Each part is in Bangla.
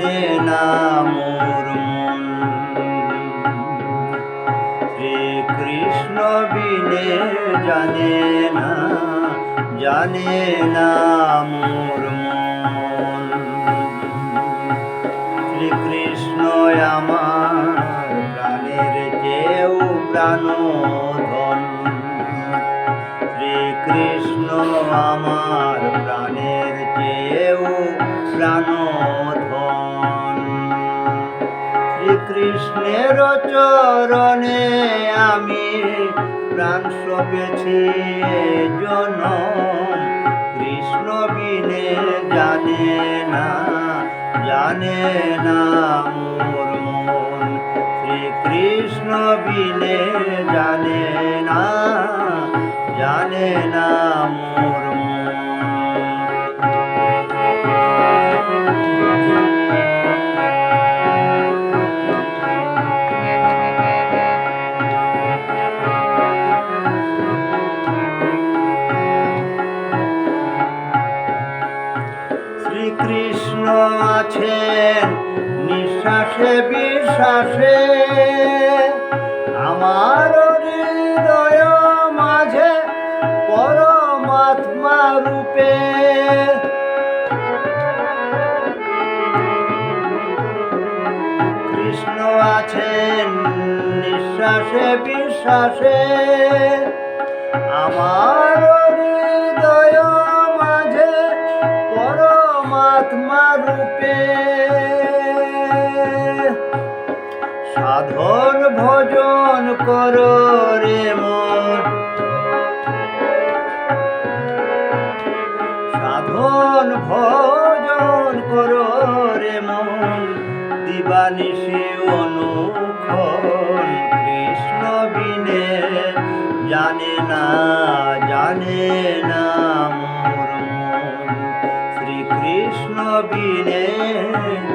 জানে না মোর মন। শ্রীকৃষ্ণ বিনে জানে না মোর মন। শ্রীকৃষ্ণ আমার প্রাণের চেয়েও প্রাণধন। শ্রীকৃষ্ণ আমার প্রাণের চেয়েও প্রাণধন। শ্রীকৃষ্ণের চরণে আমি প্রাণ সঁপেছি জনম। কৃষ্ণ বিনে জানে না মোর মন। শ্রীকৃষ্ণ বিনে জানে না মোর মন। শ্রীকৃষ্ণ আছেন নিঃশ্বাসে বিশ্বাসে, আমার হৃদয় মাঝে পরমাত্মা রূপে। কৃষ্ণ আছেন নিঃশ্বাসে বিশ্বাসে, আমার হৃদয় মাঝে পরমাত্মা রূপে। সাধন ভজন কর রে মন, সাধন ভজন কর রে মন। দিবানিশি অনুক্ষণ কৃষ্ণ বিনে জানে না মোর মন। শ্রীকৃষ্ণ বিনে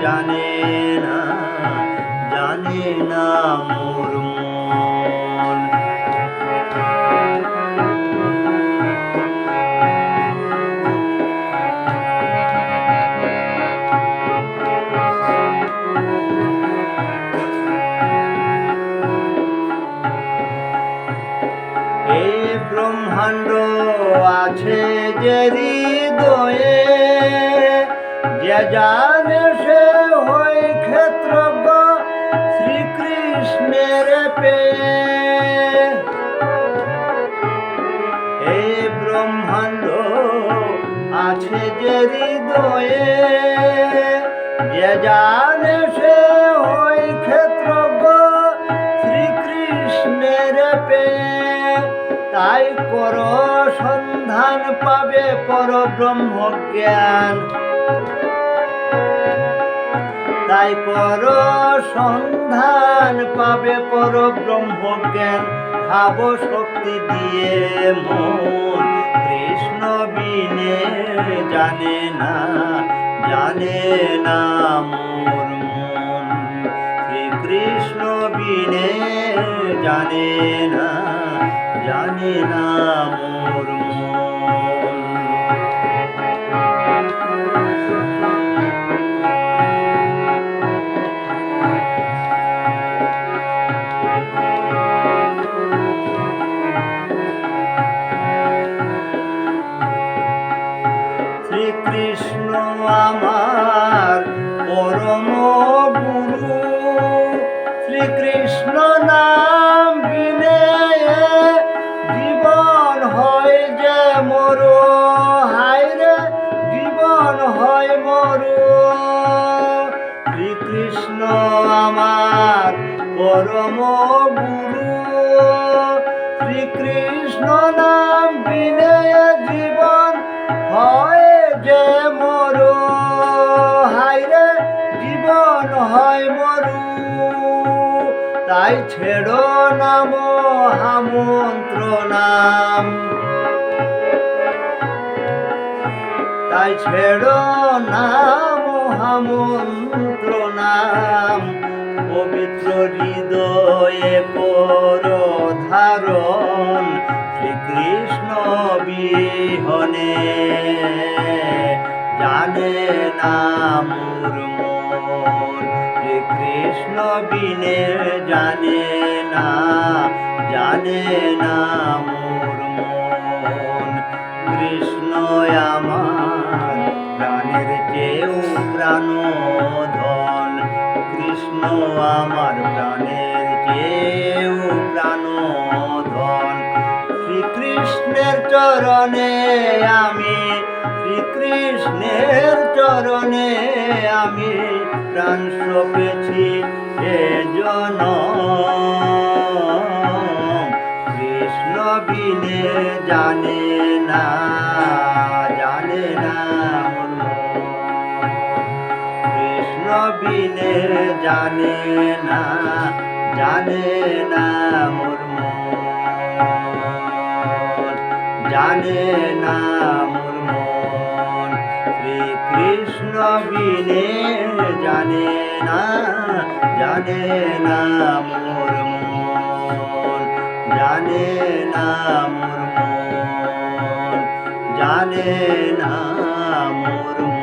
জানে না মোর মন। এই ব্রহ্মাণ্ড আছে যে হৃদয়ে, যে জানে সে হয় ক্ষেত্রজ্ঞ শ্রীকৃষ্ণের পেয়ে। এই ব্রহ্মাণ্ড আছে যে হৃদয়ে, যে জানে সে হয় ক্ষেত্রজ্ঞ শ্রীকৃষ্ণের পেয়ে। তাই কর সন্ধান পাবে পরব্রহ্ম জ্ঞান, তাই কর সন্ধান পাবে পরব্রহ্ম জ্ঞান। ভাব শক্তি দিয়ে মন কৃষ্ণ বিনে জানে না মোর মন। শ্রীকৃষ্ণ বিনে জানে না মোর মন। শ্রীকৃষ্ণ আমার পরম গুরু। শ্রীকৃষ্ণ নাম বিনে জীবন হয় যে মরু। হায় রে জীবন হয় মরু। শ্রীকৃষ্ণ আমার পরম গুরু। শ্রীকৃষ্ণ নাম বিনে জীবন হয় যে মরু। হায় রে জীবন হয় মরু। তাই ছেড়ো না মহামন্ত্র নাম, তাই ছেড়ো না মহামন্ত্র নাম। পবিত্র হৃদয়ে কর ধারণ শ্রীকৃষ্ণ বিহনে জানে না মোর মন। শ্রীকৃষ্ণ বিনে জানে না মোর মন। কৃষ্ণ আমার প্রাণের চেয়েও প্রাণধন, কৃষ্ণ আমার প্রাণের চেয়েও প্রাণধন। শ্রীকৃষ্ণের চরণে আমি, শ্রীকৃষ্ণের চরণে আমি প্রাণ সঁপেছি এজন্য। কৃষ্ণ বিনে জানে না মোর মন। কৃষ্ণ বিনে জানে না মোর মন, জানে না মোর মন। শ্রীকৃষ্ণ বিনে জানে না মোর মন, জানে না মোর মন, জানে না মোর মন।